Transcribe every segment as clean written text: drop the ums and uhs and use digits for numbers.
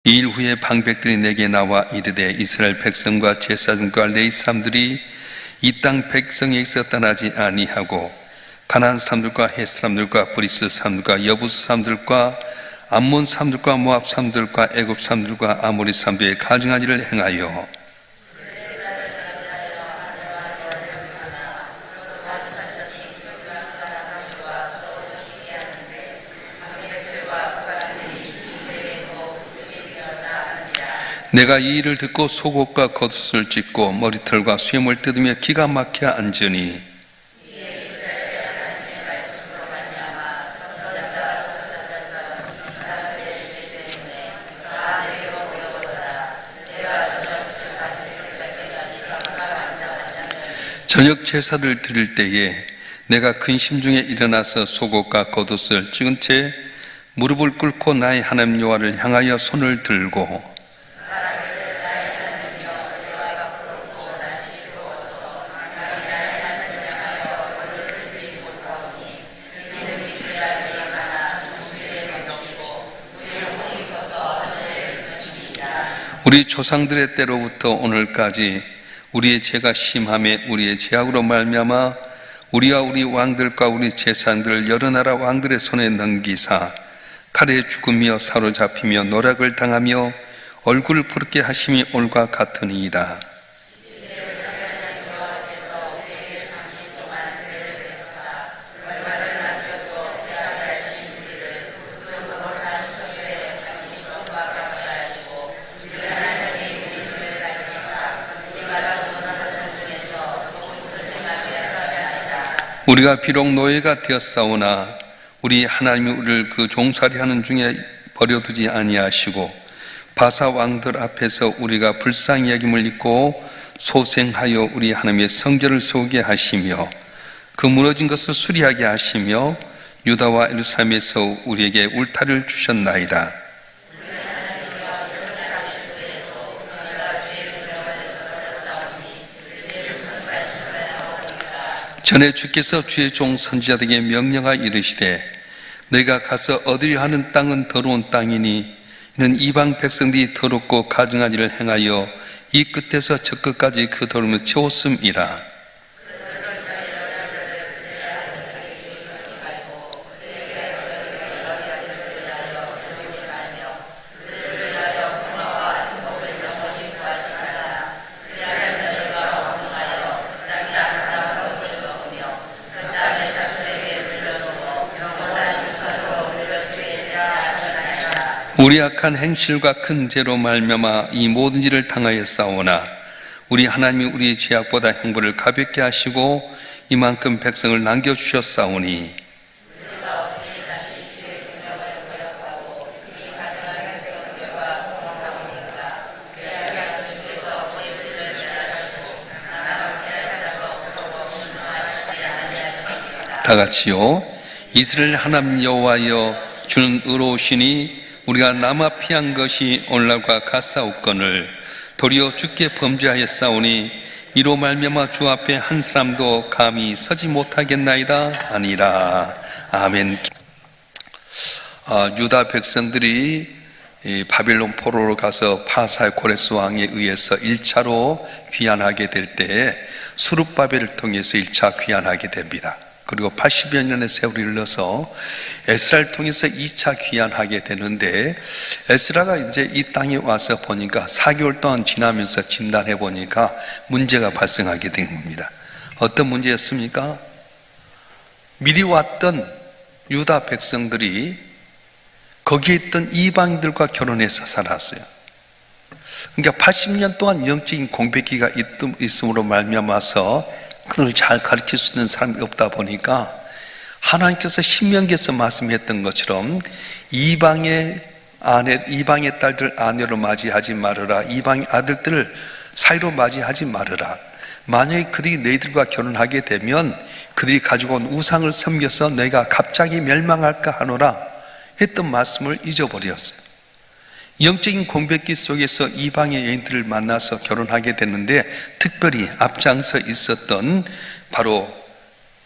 이 일 후에 방백들이 내게 나와 이르되 이스라엘 백성과 제사장과 레위 사람들이 이 땅 백성에게서 떠나지 아니하고 가나안 사람들과 헷 사람들과 브리스 사람들과 여부스 사람들과 암몬 사람들과 모압 사람들과 애굽 사람들과 아모리 사람들의 가증한 일을 행하여 내가 이 일을 듣고 속옷과 겉옷을 찢고 머리털과 수염을 뜯으며 기가 막혀 앉으니 저녁 제사를 드릴 때에 내가 근심 중에 일어나서 속옷과 겉옷을 찍은 채 무릎을 꿇고 나의 하나님 여호와를 향하여 손을 들고 우리 조상들의 때로부터 오늘까지 우리의 죄가 심함에 우리의 죄악으로 말미암아 우리와 우리 왕들과 우리 제사장들을 여러 나라 왕들의 손에 넘기사 칼에 죽으며 사로잡히며 노략을 당하며 얼굴을 붉게 하심이 올과 같으니이다. 우리가 비록 노예가 되었사오나 우리 하나님이 우리를 그 종살이하는 중에 버려두지 아니하시고 바사 왕들 앞에서 우리가 불쌍히 여김을 입고 소생하여 우리 하나님의 성전을 세우게 하시며 그 무너진 것을 수리하게 하시며 유다와 예루살렘에서 우리에게 울타리를 주셨나이다. 전에 주께서 주의 종 선지자들에게 명령하여 이르시되 너희가 가서 얻으려 하는 땅은 더러운 땅이니 이는 이방 백성들이 더럽고 가증한 일을 행하여 이 끝에서 저 끝까지 그 더러움을 채웠음이라. 우리 악한 행실과 큰 죄로 말미암아 이 모든 일을 당하였사오나 우리 하나님이 우리 죄악보다 형벌을 가볍게 하시고 이만큼 백성을 남겨주셨사오니 다같이요 이스라엘 하나님 여호와여 주는 의로우시니 우리가 남아 피한 것이 오늘날과 같사옵거늘 도리어 주께 범죄하였사오니 이로 말미암아 주 앞에 한 사람도 감히 서지 못하겠나이다 아니라. 아멘. 유다 백성들이 바빌론 포로로 가서 파사 고레스 왕에 의해서 1차로 귀환하게 될 때에 수룹바벨을 통해서 1차 귀환하게 됩니다. 그리고 80여 년의 세월이 흘러서 에스라를 통해서 2차 귀환하게 되는데 에스라가 이제 이 땅에 와서 보니까 4개월 동안 지나면서 진단해 보니까 문제가 발생하게 된 겁니다. 어떤 문제였습니까? 미리 왔던 유다 백성들이 거기에 있던 이방인들과 결혼해서 살았어요. 그러니까 80년 동안 영적인 공백기가 있음으로 말미암아서 그걸 잘 가르칠 수 있는 사람이 없다 보니까 하나님께서 신명기에서 말씀했던 것처럼 이방의 딸들 아내로 맞이하지 말아라. 이방의 아들들을 사이로 맞이하지 말아라. 만약에 그들이 너희들과 결혼하게 되면 그들이 가지고 온 우상을 섬겨서 너희가 갑자기 멸망할까 하노라 했던 말씀을 잊어버렸어요. 영적인 공백기 속에서 이방의 여인들을 만나서 결혼하게 됐는데 특별히 앞장서 있었던 바로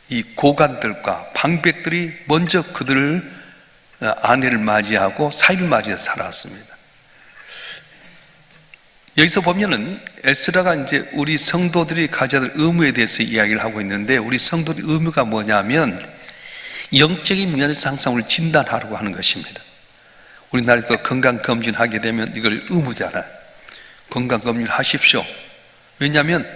이 고관들과 방백들이 먼저 그들을 아내를 맞이하고 사위를 맞이해서 살았습니다. 여기서 보면은 에스라가 이제 우리 성도들이 가져야 될 의무에 대해서 이야기를 하고 있는데, 우리 성도들의 의무가 뭐냐면 영적인 면에서 항상 우리 진단하라고 하는 것입니다. 우리나라에서 건강검진하게 되면 이걸 의무잖아요. 건강검진 하십시오. 왜냐하면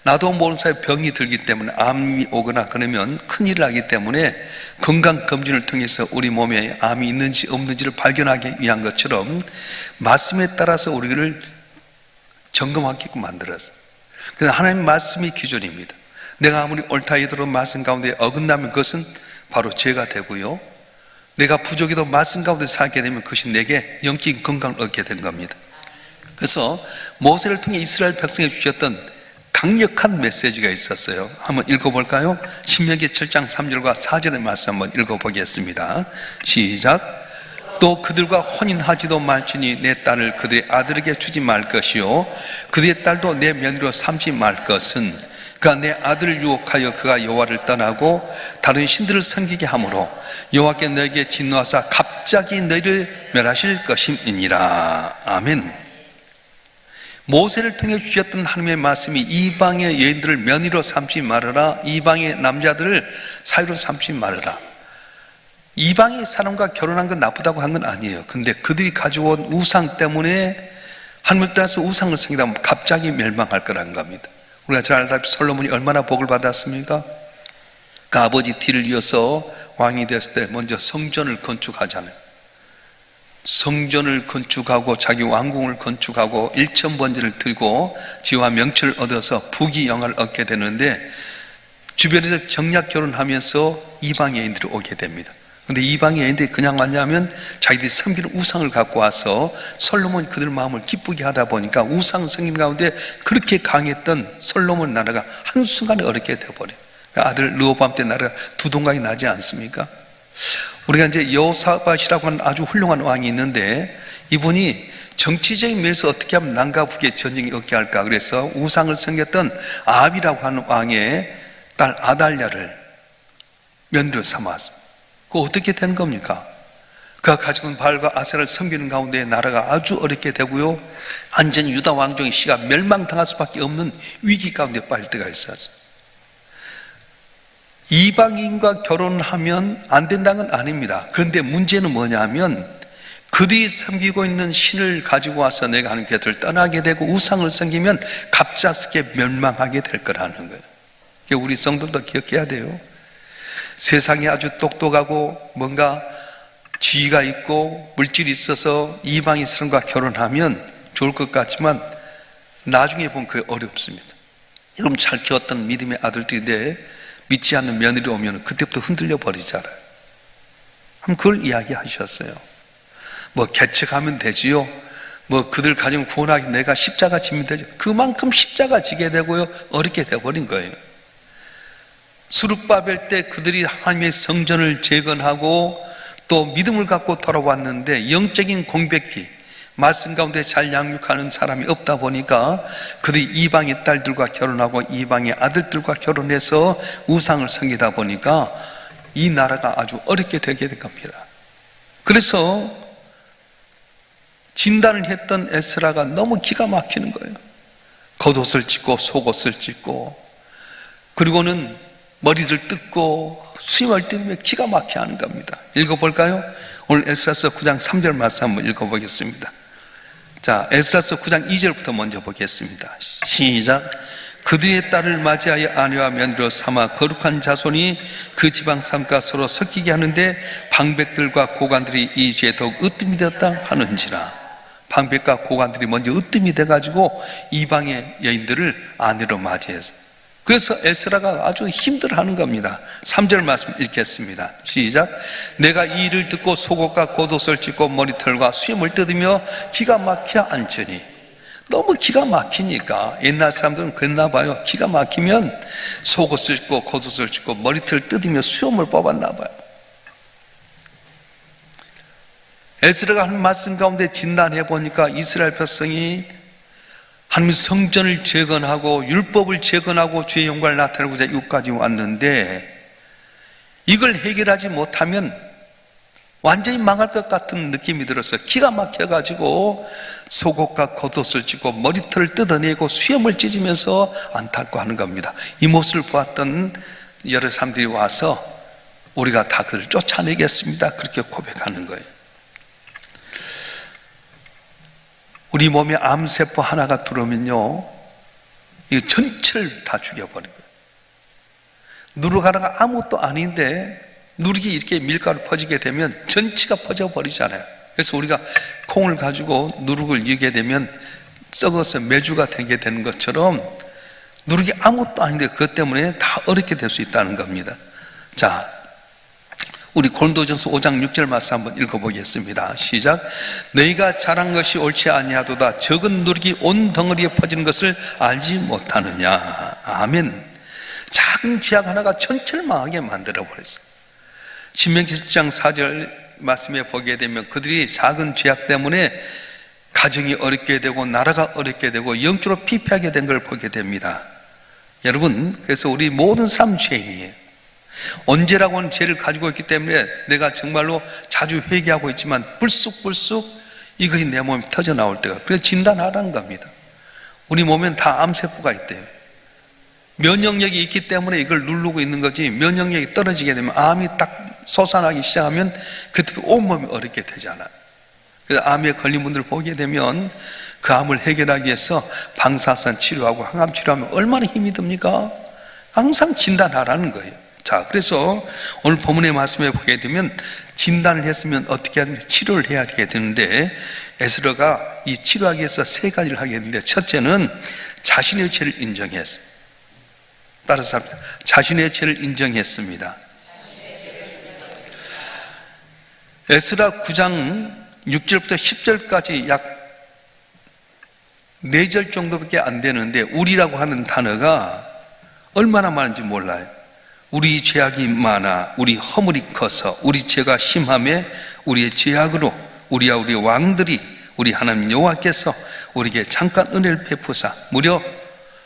나도 모르는 사이에 병이 들기 때문에, 암이 오거나 그러면 큰일 나기 때문에 건강검진을 통해서 우리 몸에 암이 있는지 없는지를 발견하기 위한 것처럼 말씀에 따라서 우리를 점검하게끔 만들었어요. 그래서 하나님 말씀이 기준입니다. 내가 아무리 옳다 하더라도 말씀 가운데 어긋나면 그것은 바로 죄가 되고요, 내가 부족해도 말씀 가운데 살게 되면 그것이 내게 영적인 건강을 얻게 된 겁니다. 그래서 모세를 통해 이스라엘 백성에 주셨던 강력한 메시지가 있었어요. 한번 읽어볼까요? 신명기 7장 3절과 4절의 말씀 한번 읽어보겠습니다. 시작. 또 그들과 혼인하지도 말지니 내 딸을 그들의 아들에게 주지 말 것이요 그들의 딸도 내 며느리로 삼지 말 것은 그가 내 아들을 유혹하여 그가 여호와를 떠나고 다른 신들을 섬기게 하므로 여호와께 너에게 진노하사 갑자기 너희를 멸하실 것임이니라. 아멘. 모세를 통해 주셨던 하나님의 말씀이 이방의 여인들을 며느리로 삼지 말아라, 이방의 남자들을 사위로 삼지 말아라. 이방의 사람과 결혼한 건 나쁘다고 한 건 아니에요. 근데 그들이 가지고 온 우상 때문에 하나님을 따라서 우상을 섬기다 갑자기 멸망할 거라는 겁니다. 우리가 잘 알다시피 솔로몬이 얼마나 복을 받았습니까? 그 아버지 뒤를 이어서 왕이 됐을 때 먼저 성전을 건축하잖아요. 성전을 건축하고 자기 왕궁을 건축하고 1000번제를 들고 지와 명철을 얻어서 부귀영화를 얻게 되는데, 주변에서 정략 결혼하면서 이방 여인들이 오게 됩니다. 근데 이방 여인들이 그냥 왔냐면 자기들이 섬기는 우상을 갖고 와서 솔로몬이 그들 마음을 기쁘게 하다 보니까 우상 섬김 가운데 그렇게 강했던 솔로몬 나라가 한순간에 어렵게 되어버려요. 아들 르호보암 때 나라가 두 동강이 나지 않습니까? 우리가 이제 여호사밧이라고 하는 아주 훌륭한 왕이 있는데, 이분이 정치적인 면에서 어떻게 하면 남과 북의 전쟁이 없게 할까, 그래서 우상을 섬겼던 아합이라고 하는 왕의 딸 아달랴를 며느리로 삼았습니다. 그거 어떻게 된 겁니까? 그가 가지고 있는 바알과 아세라를 섬기는 가운데 나라가 아주 어렵게 되고요, 완전히 유다 왕족의 씨가 멸망당할 수밖에 없는 위기 가운데 빠질 때가 있었어요. 이방인과 결혼하면 안 된다는 건 아닙니다. 그런데 문제는 뭐냐면 그들이 섬기고 있는 신을 가지고 와서 내가 하는 곁을 떠나게 되고 우상을 섬기면 갑작스럽게 멸망하게 될 거라는 거예요. 우리 성도도 기억해야 돼요. 세상이 아주 똑똑하고 뭔가 지위가 있고 물질이 있어서 이방인 사람과 결혼하면 좋을 것 같지만 나중에 보면 그게 어렵습니다. 여러분 잘 키웠던 믿음의 아들들인데 믿지 않는 며느리 오면 그때부터 흔들려 버리잖아요. 그걸 이야기하셨어요. 뭐 개척하면 되지요, 뭐 그들 가정 구원하기 내가 십자가 지면 되죠. 그만큼 십자가 지게 되고요, 어렵게 되어버린 거예요. 수룹바벨 때 그들이 하나님의 성전을 재건하고 또 믿음을 갖고 돌아왔는데 영적인 공백기, 말씀 가운데 잘 양육하는 사람이 없다 보니까 그들이 이방의 딸들과 결혼하고 이방의 아들들과 결혼해서 우상을 섬기다 보니까 이 나라가 아주 어렵게 되게 된 겁니다. 그래서 진단을 했던 에스라가 너무 기가 막히는 거예요. 겉옷을 찢고 속옷을 찢고 그리고는 머리를 뜯고 수염을 뜯으며 기가 막히게 하는 겁니다. 읽어볼까요? 오늘 에스라서 9장 3절 말씀 한번 읽어보겠습니다. 자, 에스라서 9장 2절부터 먼저 보겠습니다. 시작. 그들의 딸을 맞이하여 아내와 며느리로 삼아 거룩한 자손이 그 지방 사람과 서로 섞이게 하는데 방백들과 고관들이 이 죄에 더욱 으뜸이 되었다 하는지라. 방백과 고관들이 먼저 으뜸이 돼가지고 이방의 여인들을 아내로 맞이해서, 그래서 에스라가 아주 힘들어하는 겁니다. 3절 말씀 읽겠습니다. 시작. 내가 이 일을 듣고 속옷과 겉옷을 찢고 머리털과 수염을 뜯으며 기가 막혀 앉으니. 너무 기가 막히니까 옛날 사람들은 그랬나 봐요. 기가 막히면 속옷을 찢고 겉옷을 찢고 머리털을 뜯으며 수염을 뽑았나 봐요. 에스라가 하는 말씀 가운데 진단해 보니까 이스라엘 백성이 하나님 성전을 재건하고 율법을 재건하고 주의 영광을 나타내고자 이곳까지 왔는데 이걸 해결하지 못하면 완전히 망할 것 같은 느낌이 들어서 기가 막혀가지고 속옷과 겉옷을 찢고 머리털을 뜯어내고 수염을 찢으면서 안타까워하는 겁니다. 이 모습을 보았던 여러 사람들이 와서 우리가 다 그를 쫓아내겠습니다, 그렇게 고백하는 거예요. 우리 몸에 암세포 하나가 들어오면요, 이 전체를 다 죽여버린 거예요. 누룩 하나가 아무것도 아닌데 누룩이 이렇게 밀가루 퍼지게 되면 전체가 퍼져버리잖아요. 그래서 우리가 콩을 가지고 누룩을 이게 되면 썩어서 메주가 되게 되는 것처럼 누룩이 아무것도 아닌데 그것 때문에 다 어렵게 될 수 있다는 겁니다. 자, 우리 고린도전서 5장 6절 말씀 한번 읽어보겠습니다. 시작. 너희가 잘한 것이 옳지 아니하도다 적은 누룩이 온 덩어리에 퍼지는 것을 알지 못하느냐. 아멘. 작은 죄악 하나가 전체를 망하게 만들어버렸어요. 신명기 10장 4절 말씀에 보게 되면 그들이 작은 죄악 때문에 가정이 어렵게 되고 나라가 어렵게 되고 영적으로 피폐하게 된 걸 보게 됩니다. 여러분, 그래서 우리 모든 사람 죄인이에요. 언제라고 하는 죄를 가지고 있기 때문에 내가 정말로 자주 회개하고 있지만 불쑥불쑥 이것이 내 몸에 터져 나올 때가, 그래서 진단하라는 겁니다. 우리 몸엔 다 암세포가 있대요. 면역력이 있기 때문에 이걸 누르고 있는 거지, 면역력이 떨어지게 되면 암이 딱 솟아나기 시작하면 그때 온몸이 어렵게 되잖아요. 그래서 암에 걸린 분들 보게 되면 그 암을 해결하기 위해서 방사선 치료하고 항암 치료하면 얼마나 힘이 듭니까? 항상 진단하라는 거예요. 자, 그래서 오늘 본문의 말씀에 보게 되면 진단을 했으면 어떻게 하면 치료를 해야 되게 되는데, 에스더가 이 치료하기 위해서 세 가지를 하게 되는데, 첫째는 자신의 죄를 인정했어요. 따라서 자신의 죄를 인정했습니다. 에스라 9장 6절부터 10절까지 약 4절 정도밖에 안 되는데 우리라고 하는 단어가 얼마나 많은지 몰라요. 우리 죄악이 많아 우리 허물이 커서 우리 죄가 심함에 우리의 죄악으로 우리와 우리 왕들이 우리 하나님 여호와께서 우리에게 잠깐 은혜를 베푸사 무려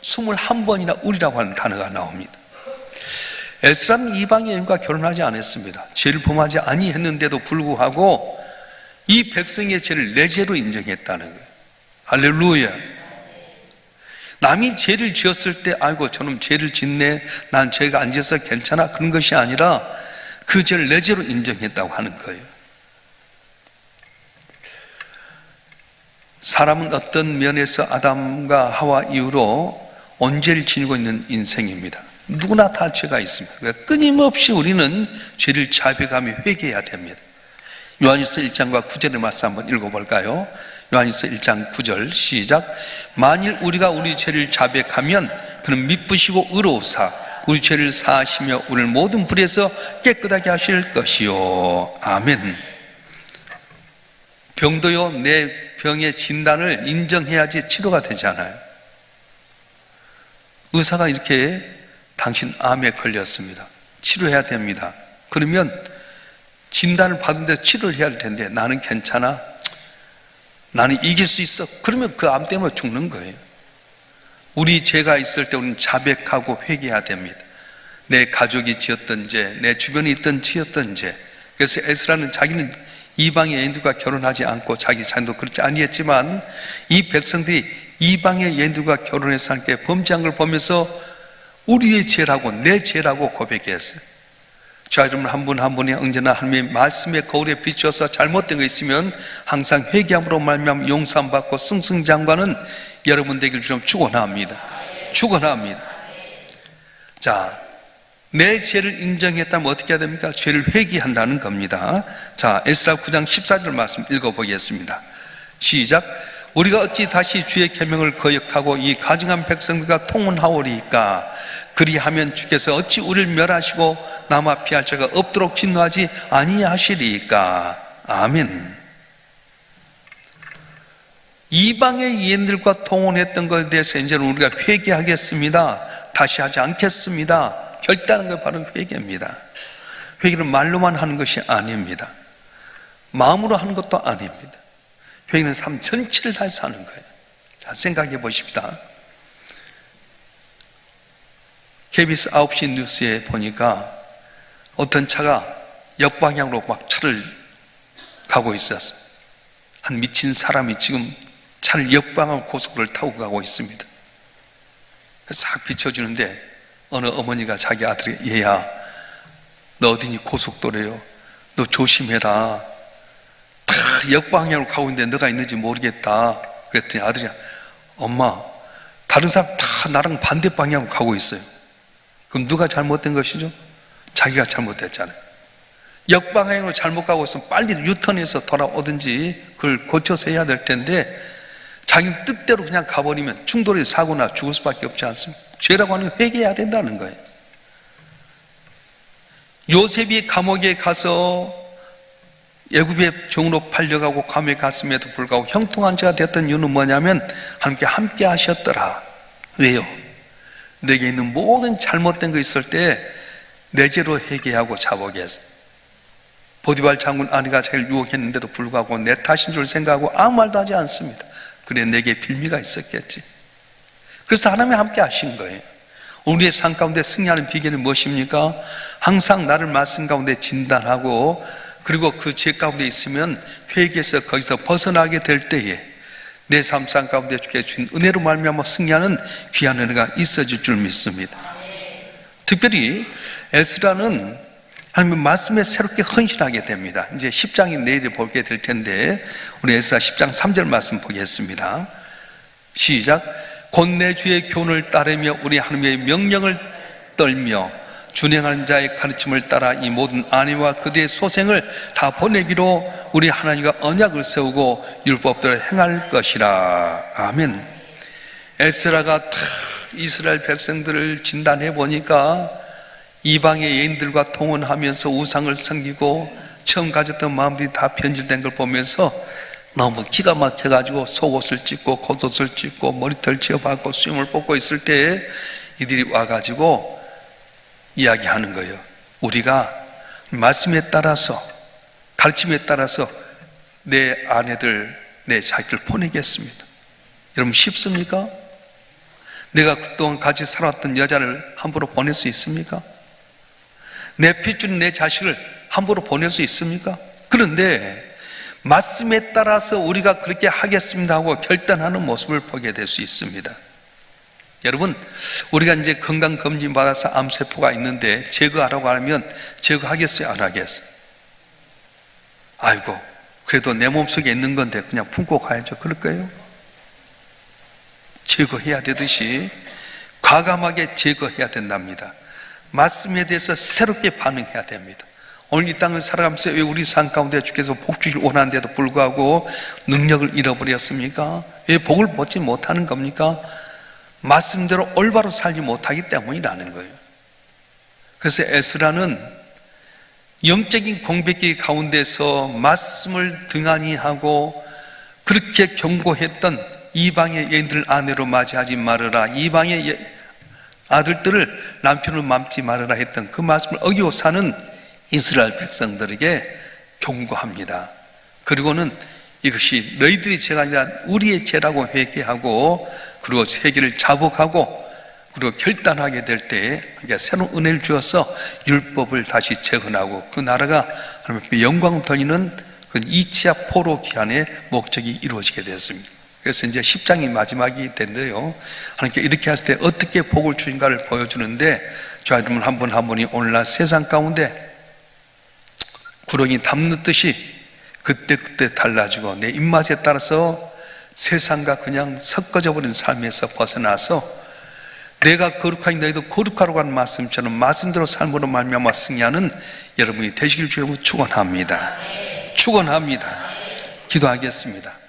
21번이나 우리라고 하는 단어가 나옵니다. 에스라는 이방의 여인과 결혼하지 않았습니다. 죄를 범하지 아니했는데도 불구하고 이 백성의 죄를 내 죄로 인정했다는 거예요. 할렐루야. 남이 죄를 지었을 때 아이고 저놈 죄를 짓네, 난 죄가 안 지어서 괜찮아, 그런 것이 아니라 그 죄를 내 죄로 인정했다고 하는 거예요. 사람은 어떤 면에서 아담과 하와 이후로 언제를 지니고 있는 인생입니다. 누구나 다 죄가 있습니다. 그러니까 끊임없이 우리는 죄를 자백하며 회개해야 됩니다. 요한일서 1장과 9절의 말씀 한번 읽어볼까요? 요한일서 1장 9절 시작. 만일 우리가 우리 죄를 자백하면 그는 미쁘시고 의로우사 우리 죄를 사하시며 우리를 모든 불에서 깨끗하게 하실 것이요. 아멘. 병도요, 내 병의 진단을 인정해야지 치료가 되잖아요. 의사가 이렇게 당신 암에 걸렸습니다, 치료해야 됩니다. 그러면 진단을 받은 대로 치료를 해야 할 텐데 나는 괜찮아, 나는 이길 수 있어, 그러면 그 암 때문에 죽는 거예요. 우리 죄가 있을 때 우리는 자백하고 회개해야 됩니다. 내 가족이 지었던 죄, 내 주변에 있던 지었던 죄. 그래서 에스라는 자기는 이방의 여인들과 결혼하지 않고 자기 자신도 그렇지 아니했지만 이 백성들이 이방의 여인들과 결혼해서 함께 범죄한 걸 보면서 우리의 죄라고, 내 죄라고 고백했어요. 자, 여러분 한 분 한 분이 언제나 하나님의 말씀의 거울에 비추어서 잘못된 거 있으면 항상 회개함으로 말미암아 용서함 받고 승승장구하는 여러분 되길 주님 축원합니다. 축원합니다. 자, 내 죄를 인정했다면 어떻게 해야 됩니까? 죄를 회개한다는 겁니다. 자, 에스라 9장 14절 말씀 읽어보겠습니다. 시작. 우리가 어찌 다시 주의 계명을 거역하고 이 가증한 백성들과 통혼하오리까? 그리하면 주께서 어찌 우리를 멸하시고 남아 피할 자가 없도록 진노하지 아니하시리까? 아멘. 이방의 여인들과 통혼했던 것에 대해서 이제는 우리가 회개하겠습니다, 다시 하지 않겠습니다, 결단하는 게 바로 회개입니다. 회개는 말로만 하는 것이 아닙니다. 마음으로 하는 것도 아닙니다. 회개는 삶 전체를 다해서 하는 거예요. 자, 생각해 보십시다. KBS 9시 뉴스에 보니까 어떤 차가 역방향으로 막 차를 가고 있었어요. 한 미친 사람이 지금 차를 역방향 고속도로를 타고 가고 있습니다. 싹 비춰주는데 어느 어머니가 자기 아들이, 얘야 너 어디니? 고속도로요. 너 조심해라. 다 역방향으로 가고 있는데 너가 있는지 모르겠다. 그랬더니 아들이, 엄마 다른 사람 다 나랑 반대 방향으로 가고 있어요. 그럼 누가 잘못된 것이죠? 자기가 잘못됐잖아요. 역방향으로 잘못 가고 있으면 빨리 유턴해서 돌아오든지 그걸 고쳐서 해야 될 텐데 자기는 뜻대로 그냥 가버리면 충돌에서 사고나 죽을 수밖에 없지 않습니까? 죄라고 하는 건 회개해야 된다는 거예요. 요셉이 감옥에 가서 애굽의 종으로 팔려가고 감옥에 갔음에도 불구하고 형통한 자가 됐던 이유는 뭐냐면 하나님께 함께 하셨더라. 왜요? 내게 있는 모든 잘못된 거 있을 때 내 죄로 회개하고 자복해서 보디발 장군 아내가 자기를 유혹했는데도 불구하고 내 탓인 줄 생각하고 아무 말도 하지 않습니다. 그래 내게 빌미가 있었겠지. 그래서 하나님이 함께 하신 거예요. 우리의 삶 가운데 승리하는 비결이 무엇입니까? 항상 나를 말씀 가운데 진단하고 그리고 그 죄 가운데 있으면 회개해서 거기서 벗어나게 될 때에 내 삶 가운데 주께 준 은혜로 말미암아 승리하는 귀한 은혜가 있어질 줄 믿습니다. 특별히 에스라는 하나님의 말씀에 새롭게 헌신하게 됩니다. 이제 10장이 내일 보게 될 텐데 우리 에스라 10장 3절 말씀 보겠습니다. 시작. 곧 내 주의 교훈을 따르며 우리 하나님의 명령을 떨며 준행하는 자의 가르침을 따라 이 모든 아내와 그들의 소생을 다 보내기로 우리 하나님과 언약을 세우고 율법대로 행할 것이라. 아멘. 에스라가 이스라엘 백성들을 진단해 보니까 이방의 여인들과 통혼하면서 우상을 섬기고 처음 가졌던 마음들이 다 변질된 걸 보면서 너무 기가 막혀가지고 속옷을 찢고 겉옷을 찢고 머리털 지어박고 수염을 뽑고 있을 때 이들이 와가지고 이야기하는 거예요. 우리가 말씀에 따라서 가르침에 따라서 내 아내들 내 자기들 보내겠습니다. 여러분 쉽습니까? 내가 그동안 같이 살았던 여자를 함부로 보낼 수 있습니까? 내 핏줄 내 자식을 함부로 보낼 수 있습니까? 그런데 말씀에 따라서 우리가 그렇게 하겠습니다 하고 결단하는 모습을 보게 될 수 있습니다. 여러분, 우리가 이제 건강검진 받아서 암세포가 있는데 제거하라고 하면 제거하겠어요? 안 하겠어요? 아이고, 그래도 내 몸속에 있는 건데 그냥 품고 가야죠. 그럴 거예요? 제거해야 되듯이 과감하게 제거해야 된답니다. 말씀에 대해서 새롭게 반응해야 됩니다. 오늘 이 땅을 살아가면서 왜 우리 삶 가운데 주께서 복 주길 원하는데도 불구하고 능력을 잃어버렸습니까? 왜 복을 받지 못하는 겁니까? 말씀대로 올바로 살지 못하기 때문이라는 거예요. 그래서 에스라는 영적인 공백기 가운데서 말씀을 등한히 하고 그렇게 경고했던 이방의 여인들을 아내로 맞이하지 말아라, 이방의 아들들을 남편으로 맘지 말아라 했던 그 말씀을 어기고 사는 이스라엘 백성들에게 경고합니다. 그리고는 이것이 너희들이 죄가 아니라 우리의 죄라고 회개하고 그리고 세계를 자복하고 그리고 결단하게 될 때에 새로운 은혜를 주어서 율법을 다시 재건하고 그 나라가 하나님의 영광 돌리는 그 이치아 포로 기한의 목적이 이루어지게 됐습니다. 그래서 이제 10장이 마지막이 된대요. 하나님께 이렇게 하실 때 어떻게 복을 주신가를 보여주는데 저와 여러분 한 분 한 분이 오늘날 세상 가운데 구렁이 담는 듯이 그때그때 달라지고 내 입맛에 따라서 세상과 그냥 섞어져 버린 삶에서 벗어나서 내가 거룩하니 너희도 거룩하라고 하는 말씀처럼 말씀대로 삶으로 말미암아 승리하는 여러분이 되시길 주여 축원합니다. 축원합니다. 기도하겠습니다.